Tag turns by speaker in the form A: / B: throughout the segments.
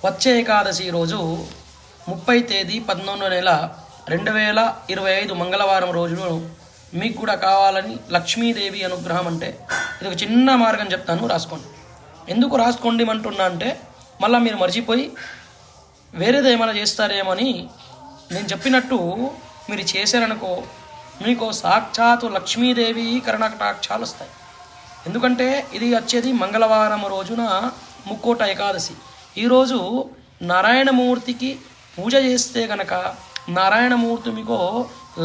A: వచ్చే ఏకాదశి రోజు 30 తేదీ 11 నెల 2025 మంగళవారం రోజును మీకు కూడా కావాలని లక్ష్మీదేవి అనుగ్రహం అంటే ఇది ఒక చిన్న మార్గం చెప్తాను, రాసుకోండి. ఎందుకు రాసుకోండి అంటున్నా అంటే మళ్ళీ మీరు మర్చిపోయి వేరేది ఏమైనా చేస్తారేమో అని నేను చెప్పినట్టు మీరు చేశారనుకో మీకు సాక్షాత్తు లక్ష్మీదేవి కరుణకటాక్షాలు వస్తాయి. ఎందుకంటే ఇది వచ్చేది మంగళవారం రోజున ముక్కోట ఏకాదశి. ఈరోజు నారాయణమూర్తికి పూజ చేస్తే గనక నారాయణమూర్తి మీకు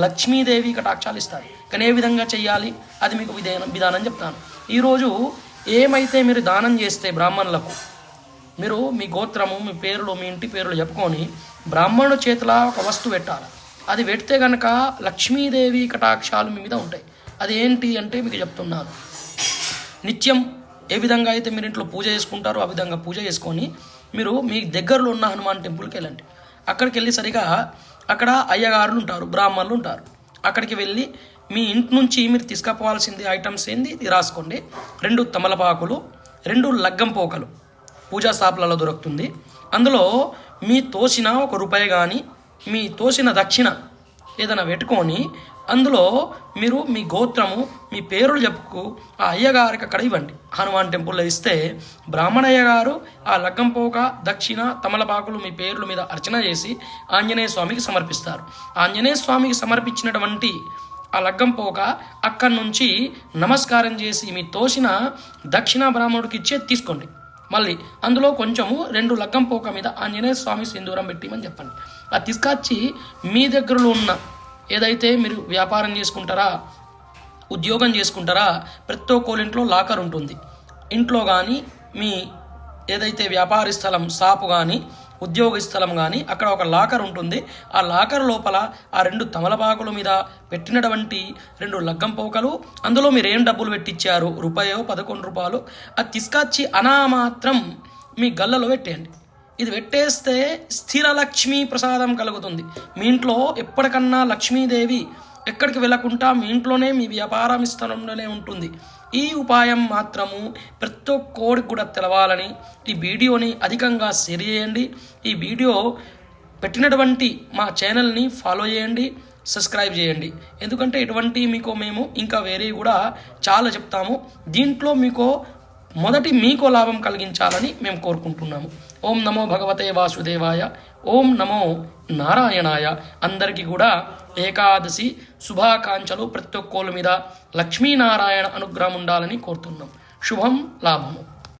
A: లక్ష్మీదేవి కటాక్షాలు ఇస్తారు. కానీ ఏ విధంగా చేయాలి అది మీకు విధానం చెప్తాను. ఈరోజు ఏమైతే మీరు దానం చేస్తే బ్రాహ్మణులకు మీరు మీ గోత్రము, మీ పేర్లు, మీ ఇంటి పేర్లు చెప్పుకొని బ్రాహ్మణుడు చేతిలో ఒక వస్తువు పెట్టాలి. అది పెడితే కనుక లక్ష్మీదేవి కటాక్షాలు మీ మీద ఉంటాయి. అది ఏంటి అంటే మీకు చెప్తున్నాను. నిత్యం ఏ విధంగా అయితే మీరు ఇంట్లో పూజ చేసుకుంటారో ఆ విధంగా పూజ చేసుకొని మీరు మీ దగ్గరలో ఉన్న హనుమాన్ టెంపుల్కి వెళ్ళండి. అక్కడికి వెళ్ళి సరిగా అక్కడ అయ్యగారులు ఉంటారు, బ్రాహ్మణులు ఉంటారు. అక్కడికి వెళ్ళి మీ ఇంటి నుంచి మీరు తీసుకుపోవాల్సింది ఐటమ్స్ ఏంది ఇది రాసుకోండి. 2 తమలపాకులు, 2 లగ్గం పోకలు పూజా షాపులలో దొరుకుతుంది. అందులో మీ తోసిన ₹1 కానీ మీ తోసిన దక్షిణ ఏదైనా పెట్టుకొని అందులో మీరు మీ గోత్రము, మీ పేరులు చెప్పుకు ఆ అయ్యగారికి అక్కడ ఇవ్వండి. హనుమాన్ టెంపుల్లో ఇస్తే బ్రాహ్మణయ్య గారు ఆ లగ్గం పోక, దక్షిణ, తమలపాకులు మీ పేర్ల మీద అర్చన చేసి ఆంజనేయ స్వామికి సమర్పిస్తారు. ఆంజనేయ స్వామికి సమర్పించినటువంటి ఆ లగ్గం పోక అక్కడి నుంచి నమస్కారం చేసి మీ తోసిన దక్షిణ బ్రాహ్మణుడికి ఇచ్చే తీసుకోండి. మళ్ళీ అందులో కొంచెము 2 లగ్గం పోక మీద ఆంజనేయ స్వామి సింధూరం పెట్టిమని చెప్పండి. అది తీసుకొచ్చి మీ దగ్గరలో ఉన్న ఏదైతే మీరు వ్యాపారం చేసుకుంటారా, ఉద్యోగం చేసుకుంటారా, ప్రతి ఒక్కరింట్లో లాకర్ ఉంటుంది. ఇంట్లో కానీ మీ ఏదైతే వ్యాపార స్థలం, షాపు కానీ ఉద్యోగ స్థలం కానీ అక్కడ ఒక లాకర్ ఉంటుంది. ఆ లాకర్ లోపల ఆ 2 తమలపాకుల మీద పెట్టినటువంటి 2 లగ్గం పోకలు, అందులో మీరు ఏం డబ్బులు పెట్టించారు, ₹11 అది తీసుకొచ్చి అనామాత్రం మీ గల్లలో పెట్టేయండి. ఇది పెట్టేస్తే స్థిర లక్ష్మీ ప్రసాదం కలుగుతుంది. మీ ఇంట్లో ఎప్పటికన్నా లక్ష్మీదేవి ఎక్కడికి వెళ్ళకుండా మీ ఇంట్లోనే మీ వ్యాపారం స్థలంలోనే ఉంటుంది. ఈ ఉపాయం మాత్రము ప్రతి ఒక్కరికి కూడా తెలవాలని ఈ వీడియోని అధికంగా షేర్ చేయండి. ఈ వీడియో పెట్టినటువంటి మా ఛానల్ని ఫాలో చేయండి, సబ్స్క్రైబ్ చేయండి. ఎందుకంటే ఇటువంటి మీకు మేము ఇంకా వేరే కూడా చాలా చెప్తాము. దీంట్లో మీకు లాభం కలిగించాలని మేము కోరుకుంటున్నాము. ఓం నమో భగవతే వాసుదేవాయ, ఓం నమో నారాయణాయ. అందరికీ కూడా ఏకాదశి శుభాకాంక్షలు. ప్రతి ఒక్కరి మీద లక్ష్మీనారాయణ అనుగ్రహం ఉండాలని కోరుతున్నాం. శుభం, లాభము.